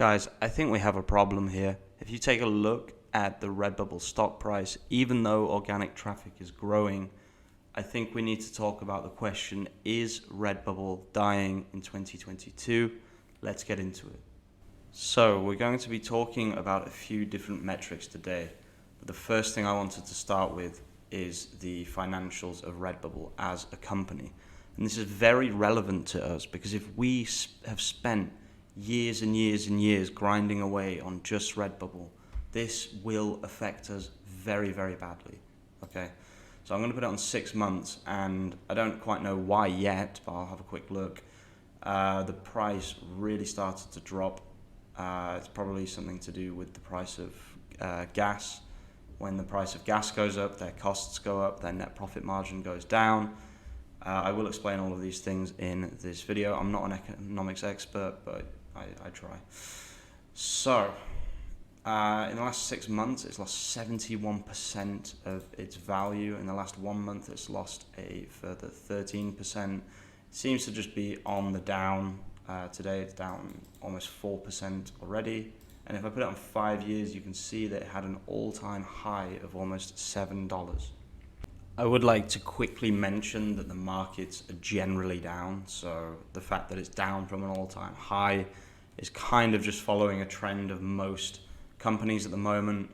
Guys, I think we have a problem here. If you take a look at the Redbubble stock price, even though organic traffic is growing, I think we need to talk about the question, is Redbubble dying in 2022? Let's get into it. So we're going to be talking about a few different metrics today. But the first thing I wanted to start with is the financials of Redbubble as a company. And this is very relevant to us because if we have spent years and years and years grinding away on just Redbubble, this will affect us very, very badly. Okay, so I'm going to put it on 6 months, and I don't quite know why yet, but I'll have a quick look. The price really started to drop. It's probably something to do with the price of gas. When the price of gas goes up, their costs go up, their net profit margin goes down. I will explain all of these things in this video. I'm not an economics expert, but I try. So, in the last 6 months, it's lost 71% of its value. In the last 1 month, it's lost a further 13%. It seems to just be on the down. Today, it's down almost 4% already. And if I put it on 5 years, you can see that it had an all-time high of almost $7. I would like to quickly mention that the markets are generally down. So the fact that it's down from an all-time high is kind of just following a trend of most companies at the moment.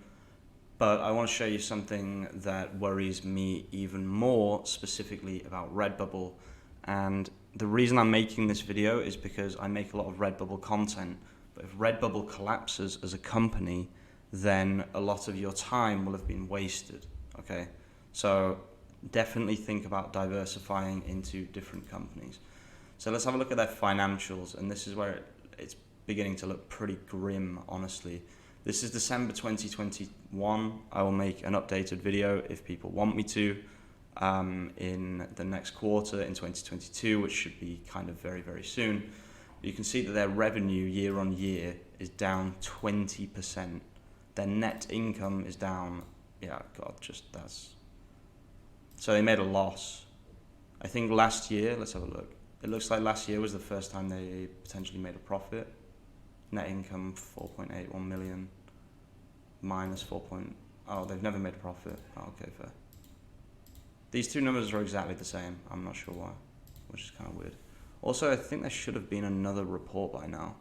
But I want to show you something that worries me even more, specifically about Redbubble. And the reason I'm making this video is because I make a lot of Redbubble content. But if Redbubble collapses as a company, then a lot of your time will have been wasted. Okay, so definitely think about diversifying into different companies. So let's have a look at their financials, and this is where it's beginning to look pretty grim, honestly. This is December 2021. I will make an updated video if people want me to in the next quarter in 2022, which should be kind of very, very soon. You can see that their revenue year on year is down 20%. Their net income is down, so they made a loss. I think last year, let's have a look. It looks like last year was the first time they potentially made a profit. Net income 4.81 million minus 4. They've never made a profit. Okay, fair. These two numbers are exactly the same. I'm not sure why, which is kind of weird. Also, I think there should have been another report by now.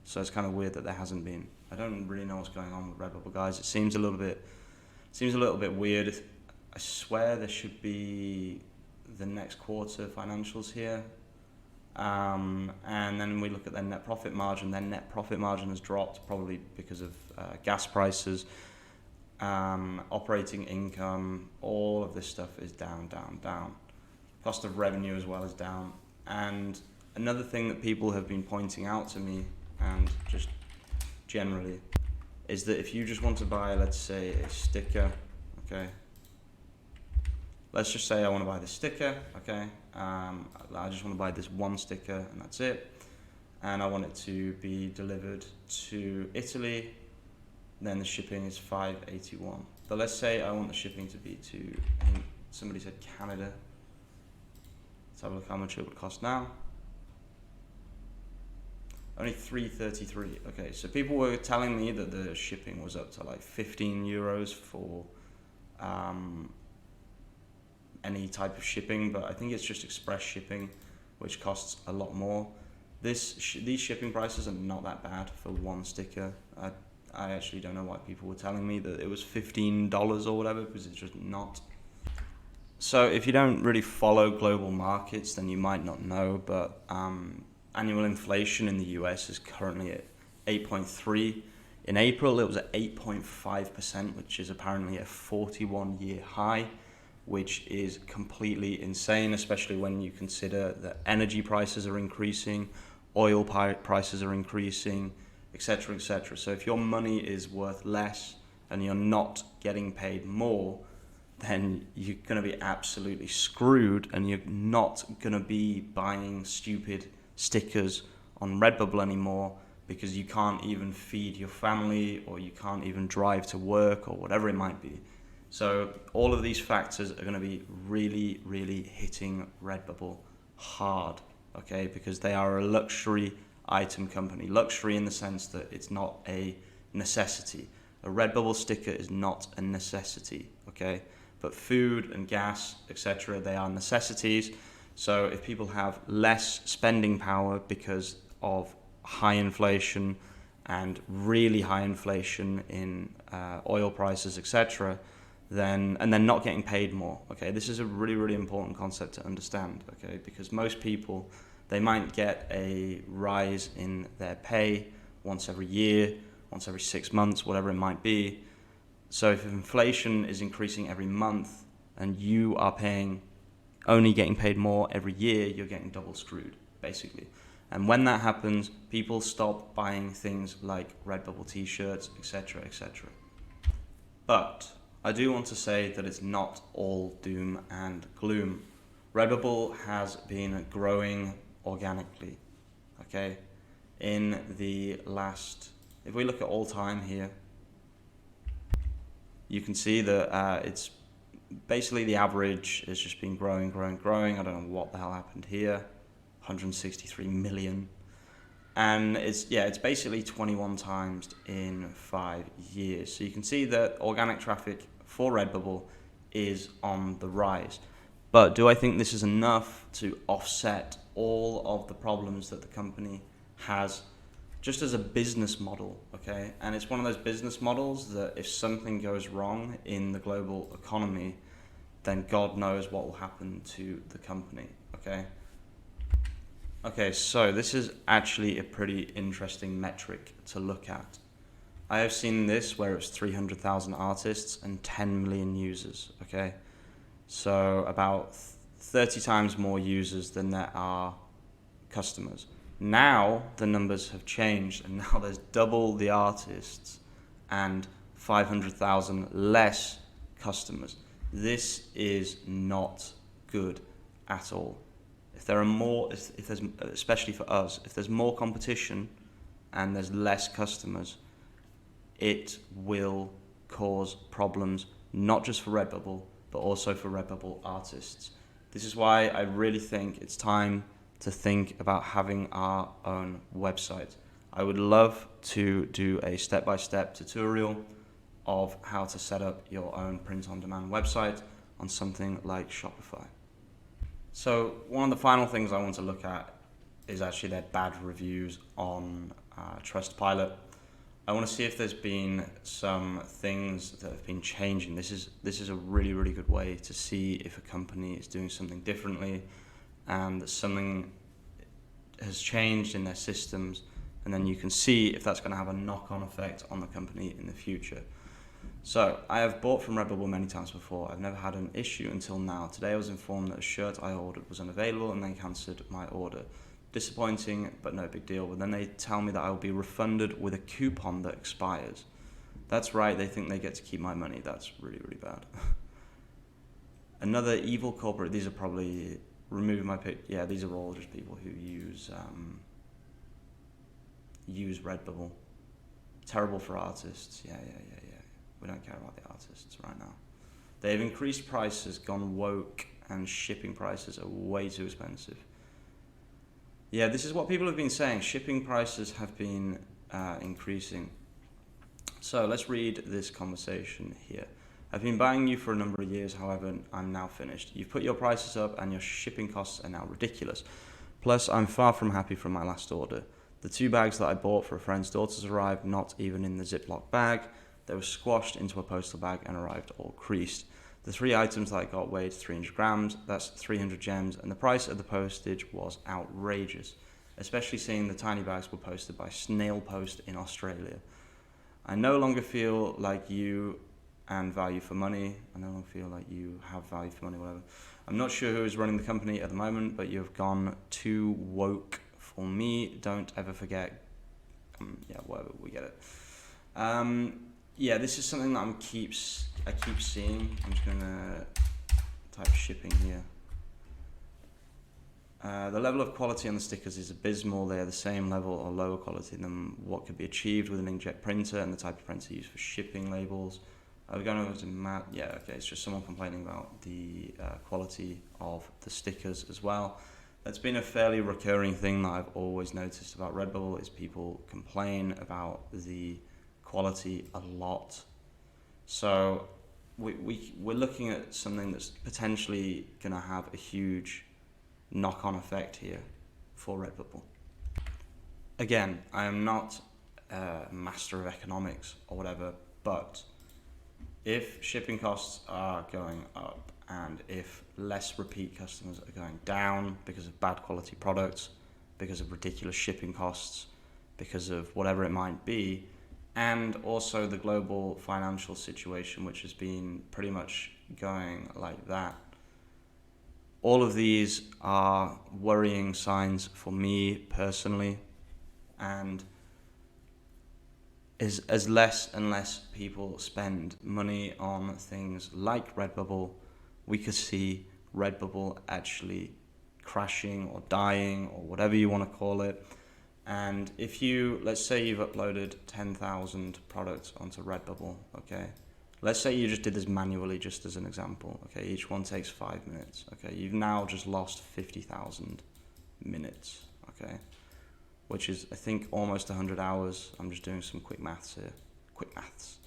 So it's kind of weird that there hasn't been. I don't really know what's going on with Redbubble, guys. It seems a little bit weird. I swear there should be the next quarter financials here. And then we look at their net profit margin. Their net profit margin has dropped probably because of gas prices, operating income. All of this stuff is down, down, down. Cost of revenue as well is down. And another thing that people have been pointing out to me, and just generally, is that if you just want to buy, let's say, a sticker, okay? Let's just say I want to buy this sticker, okay? I just want to buy this one sticker and that's it. And I want it to be delivered to Italy, then the shipping is $5.81. But let's say I want the shipping to be to, I think somebody said Canada. Let's have a look how much it would cost now. Only $3.33. Okay, so people were telling me that the shipping was up to like 15 euros for any type of shipping, but I think it's just express shipping, which costs a lot more. These shipping prices are not that bad for one sticker. I actually don't know why people were telling me that it was $15 or whatever, because it's just not. So if you don't really follow global markets, then you might not know, but annual inflation in the US is currently at 8.3. In April, it was at 8.5%, which is apparently a 41-year high, which is completely insane, especially when you consider that energy prices are increasing, oil prices are increasing, etc., etc. So if your money is worth less and you're not getting paid more, then you're going to be absolutely screwed, and you're not going to be buying stupid stickers on Redbubble anymore because you can't even feed your family, or you can't even drive to work, or whatever it might be. So all of these factors are going to be really, really hitting Redbubble hard, okay? Because they are a luxury item company. Luxury in the sense that it's not a necessity. A Redbubble sticker is not a necessity, okay? But food and gas, etc., they are necessities. So if people have less spending power because of high inflation and really high inflation in oil prices, etc., then and they're not getting paid more. Okay, this is a really, really important concept to understand. Okay, because most people, they might get a rise in their pay once every year, once every 6 months, whatever it might be. So if inflation is increasing every month and you are only getting paid more every year, you're getting double screwed, basically. And when that happens, people stop buying things like Redbubble t-shirts, etc., etc. But I do want to say that it's not all doom and gloom. Redbubble has been growing organically, okay? In the last, if we look at all time here, you can see that it's basically the average has just been growing. I don't know what the hell happened here. 163 million. And it's basically 21 times in 5 years. So you can see that organic traffic for Redbubble is on the rise. But do I think this is enough to offset all of the problems that the company has just as a business model, okay? And it's one of those business models that if something goes wrong in the global economy, then God knows what will happen to the company, okay? Okay, so this is actually a pretty interesting metric to look at. I have seen this where it's 300,000 artists and 10 million users, okay? So about 30 times more users than there are customers. Now the numbers have changed and now there's double the artists and 500,000 less customers. This is not good at all. If there are more, if there's, especially for us, if there's more competition and there's less customers, it will cause problems, not just for Redbubble, but also for Redbubble artists. This is why I really think it's time to think about having our own website. I would love to do a step-by-step tutorial of how to set up your own print-on-demand website on something like Shopify. So one of the final things I want to look at is actually their bad reviews on Trustpilot. I want to see if there's been some things that have been changing. This is a really, really good way to see if a company is doing something differently and that something has changed in their systems, and then you can see if that's going to have a knock-on effect on the company in the future. So, I have bought from Redbubble many times before. I've never had an issue until now. Today I was informed that a shirt I ordered was unavailable and they cancelled my order. Disappointing, but no big deal. But then they tell me that I will be refunded with a coupon that expires. That's right, they think they get to keep my money. That's really, really bad. Another evil corporate, these are probably, remove my pick, yeah, these are all just people who use Redbubble. Terrible for artists, yeah. We don't care about the artists right now. They've increased prices, gone woke, and shipping prices are way too expensive. Yeah, this is what people have been saying. Shipping prices have been increasing. So let's read this conversation here. I've been buying you for a number of years, however, I'm now finished. You've put your prices up and your shipping costs are now ridiculous. Plus, I'm far from happy from my last order. The 2 bags that I bought for a friend's daughters arrived not even in the Ziploc bag. They were squashed into a postal bag and arrived all creased. The 3 items that I got weighed 300 grams, that's 300 gems, and the price of the postage was outrageous, especially seeing the tiny bags were posted by Snail Post in Australia. I no longer feel like you and value for money. I no longer feel like you have value for money, whatever. I'm not sure who is running the company at the moment, but you have gone too woke for me. Don't ever forget. Yeah, whatever, we get it. Yeah, this is something that I keep seeing. I'm just gonna type shipping here. The level of quality on the stickers is abysmal. They are the same level or lower quality than what could be achieved with an inkjet printer and the type of printer used for shipping labels. We're going over to Matt. Yeah, okay, it's just someone complaining about the quality of the stickers as well. That's been a fairly recurring thing that I've always noticed about Redbubble is people complain about the quality a lot. So we're looking at something that's potentially going to have a huge knock-on effect here for Redbubble. Again, I am not a master of economics or whatever, but if shipping costs are going up and if less repeat customers are going down because of bad quality products, because of ridiculous shipping costs, because of whatever it might be, and also the global financial situation, which has been pretty much going like that, all of these are worrying signs for me personally. And as less and less people spend money on things like Redbubble, we could see Redbubble actually crashing or dying or whatever you want to call it. And if you, let's say you've uploaded 10,000 products onto Redbubble, okay? Let's say you just did this manually, just as an example, okay? Each one takes 5 minutes, okay? You've now just lost 50,000 minutes, okay? Which is, I think, almost 100 hours. I'm just doing some quick maths here. Quick maths.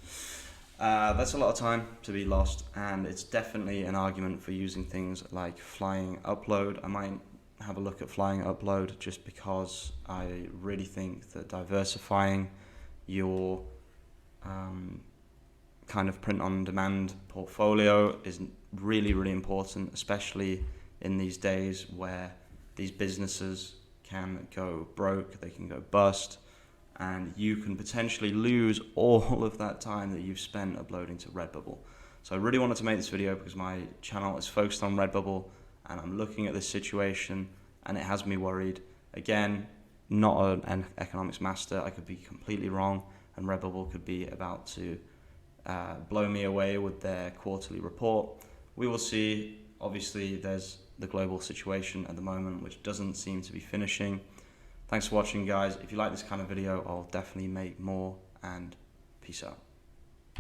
That's a lot of time to be lost, and it's definitely an argument for using things like Flying Upload. I might have a look at Flying Upload just because I really think that diversifying your kind of print-on-demand portfolio is really, really important, especially in these days where these businesses can go broke, they can go bust, and you can potentially lose all of that time that you've spent uploading to Redbubble. So I really wanted to make this video because my channel is focused on Redbubble and I'm looking at this situation and it has me worried. Again, not an economics master, I could be completely wrong and Redbubble could be about to blow me away with their quarterly report. We will see. Obviously, there's the global situation at the moment, which doesn't seem to be finishing. Thanks for watching, guys. If you like this kind of video, I'll definitely make more, and peace out.